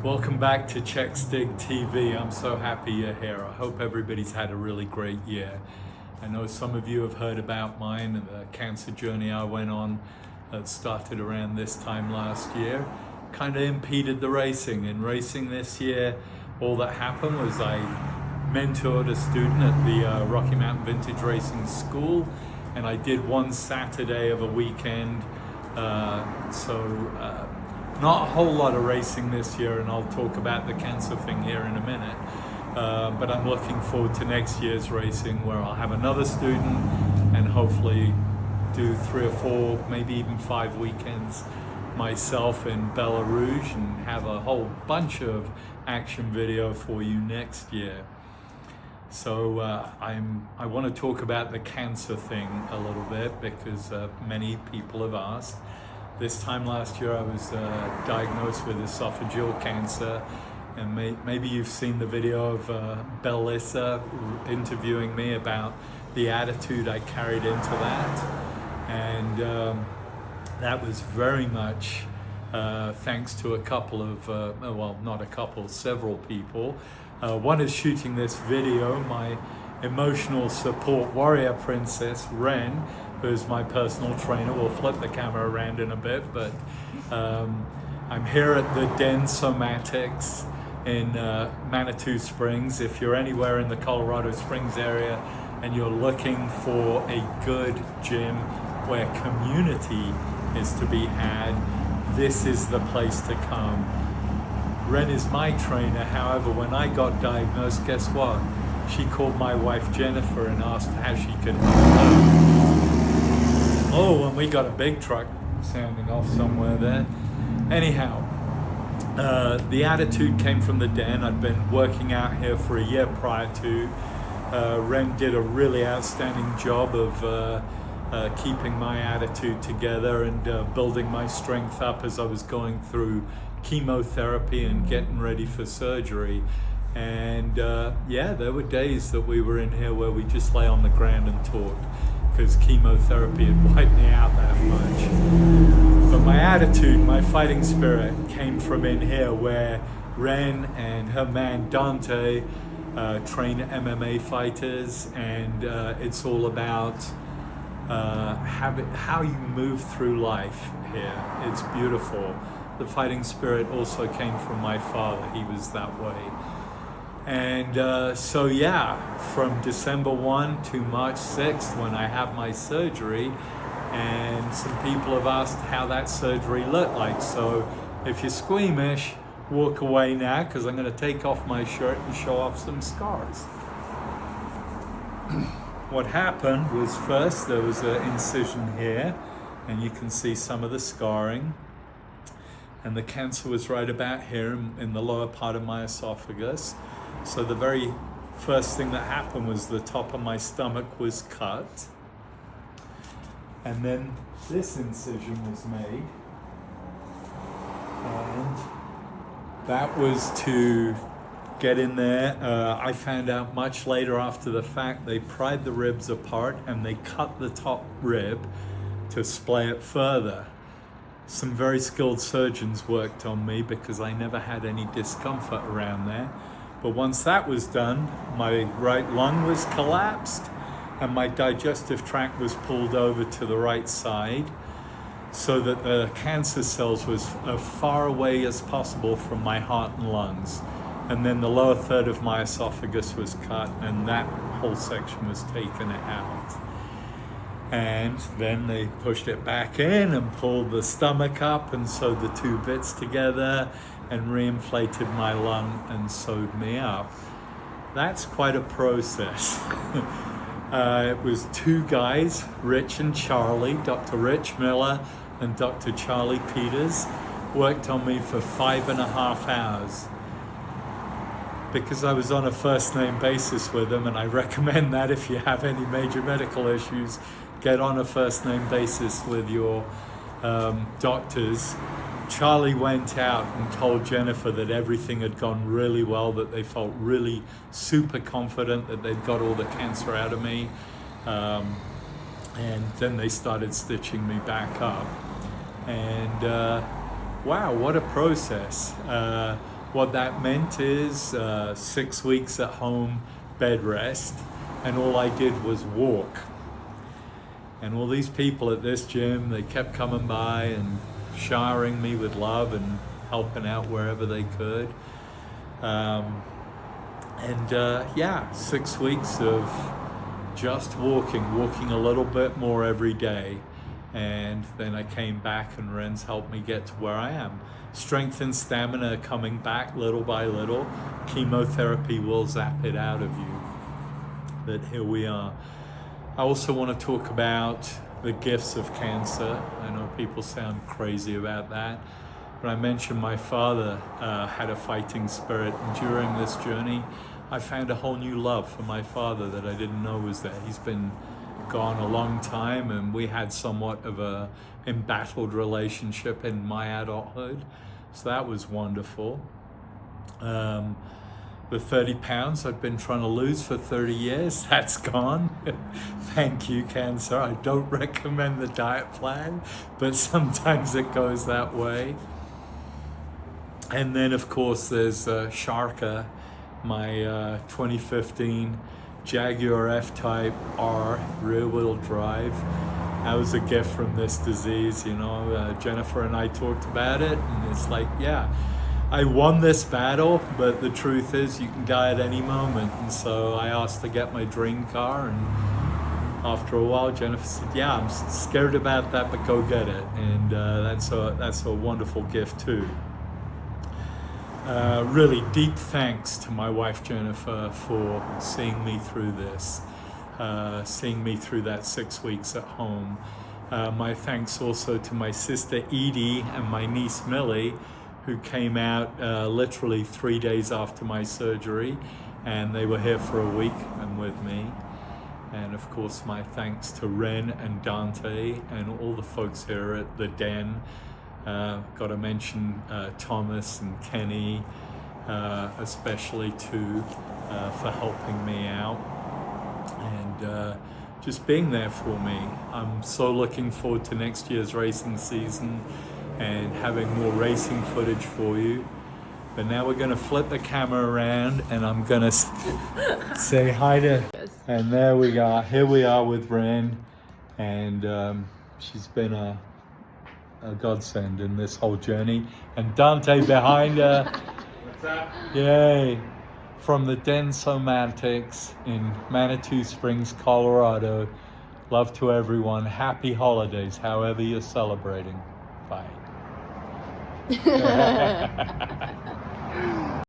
Welcome back to Checkstig TV. I'm so happy you're here. I hope everybody's had a really great year. I know some of you have heard about mine and the cancer journey I went on that started around this time last year. Kind of impeded the racing. In racing this year, all that happened was I mentored a student at the Rocky Mountain Vintage Racing School, and I did one Saturday of a weekend. Not a whole lot of racing this year, and I'll talk about the cancer thing here in a minute. But I'm looking forward to next year's racing where I'll have another student and hopefully do 3 or 4, maybe even 5 weekends myself in Belarus and have a whole bunch of action video for you next year. So I want to talk about the cancer thing a little bit because many people have asked. This time last year I was diagnosed with esophageal cancer, and maybe you've seen the video of Belissa interviewing me about the attitude I carried into that. And that was very much thanks to a couple of, well, not a couple, several people. One is shooting this video, my emotional support warrior princess, Ren, who's my personal trainer. We'll flip the camera around in a bit, but I'm here at the Den Somatics in Manitou Springs. If you're anywhere in the Colorado Springs area and you're looking for a good gym where community is to be had, this is the place to come. Ren is my trainer. However, when I got diagnosed, guess what? She called my wife Jennifer and asked how she could help her. Oh, and we got a big truck sounding off somewhere there. Anyhow, the attitude came from the Den. I'd been working out here for a year prior to. Ren did a really outstanding job of keeping my attitude together and building my strength up as I was going through chemotherapy and getting ready for surgery. And yeah, there were days that we were in here where we just lay on the ground and talked, because chemotherapy had wiped me out that much. But my attitude, my fighting spirit came from in here where Ren and her man Dante train MMA fighters, and it's all about how you move through life here. It's beautiful. The fighting spirit also came from my father. He was that way. And so yeah, from December 1 to March 6th when I have my surgery, and some people have asked how that surgery looked like. So if you're squeamish, walk away now, because I'm going to take off my shirt and show off some scars. What happened was, first there was an incision here, and you can see some of the scarring. And the cancer was right about here in the lower part of my esophagus. So the very first thing that happened was the top of my stomach was cut. And then this incision was made. And that was to get in there. I found out much later after the fact, they pried the ribs apart and they cut the top rib to splay it further. Some very skilled surgeons worked on me because I never had any discomfort around there. But once that was done, my right lung was collapsed and my digestive tract was pulled over to the right side so that the cancer cells was as far away as possible from my heart and lungs. And then the lower third of my esophagus was cut, and that whole section was taken out. And then they pushed it back in and pulled the stomach up and sewed the two bits together and reinflated my lung and sewed me up. That's quite a process. It was 2 guys, Rich and Charlie, Dr. Rich Miller and Dr. Charlie Peters, worked on me for 5.5 hours. Because I was on a first name basis with them, and I recommend that if you have any major medical issues, get on a first name basis with your doctors. Charlie went out and told Jennifer that everything had gone really well, that they felt really super confident that they'd got all the cancer out of me. And then they started stitching me back up. And wow, what a process. What that meant is 6 weeks at home, bed rest, and all I did was walk. And all these people at this gym, they kept coming by and showering me with love and helping out wherever they could. Yeah, 6 weeks of just walking a little bit more every day. And then I came back and Ren's helped me get to where I am. Strength and stamina coming back little by little. Chemotherapy will zap it out of you. But here we are. I also want to talk about the gifts of cancer. I know people sound crazy about that, but I mentioned my father had a fighting spirit, and during this journey I found a whole new love for my father that I didn't know was there. He's been gone a long time, and we had somewhat of a embattled relationship in my adulthood, so that was wonderful. The 30 pounds I've been trying to lose for 30 years, that's gone. Thank you, cancer. I don't recommend the diet plan, but sometimes it goes that way. And then, of course, there's Sharka, my 2015 Jaguar F-Type R rear-wheel drive. That was a gift from this disease, you know. Jennifer and I talked about it, and it's like, yeah, I won this battle, but the truth is you can die at any moment. And so I asked to get my dream car, and after a while Jennifer said, yeah, I'm scared about that, but go get it. And that's a wonderful gift too. Really deep thanks to my wife Jennifer for seeing me through this, seeing me through that 6 weeks at home. My thanks also to my sister Edie and my niece Millie, who came out literally 3 days after my surgery, and they were here for a week and with me. And of course my thanks to Ren and Dante and all the folks here at the Den. Got to mention Thomas and Kenny, especially too, for helping me out and just being there for me. I'm so looking forward to next year's racing season and having more racing footage for you. But now we're going to flip the camera around and I'm going to say hi to... And there we are. Here we are with Ren, and she's been a godsend in this whole journey. And Dante behind her. What's up? Yay. From the Den Somatics in Manitou Springs, Colorado. Love to everyone. Happy holidays, however you're celebrating. Bye.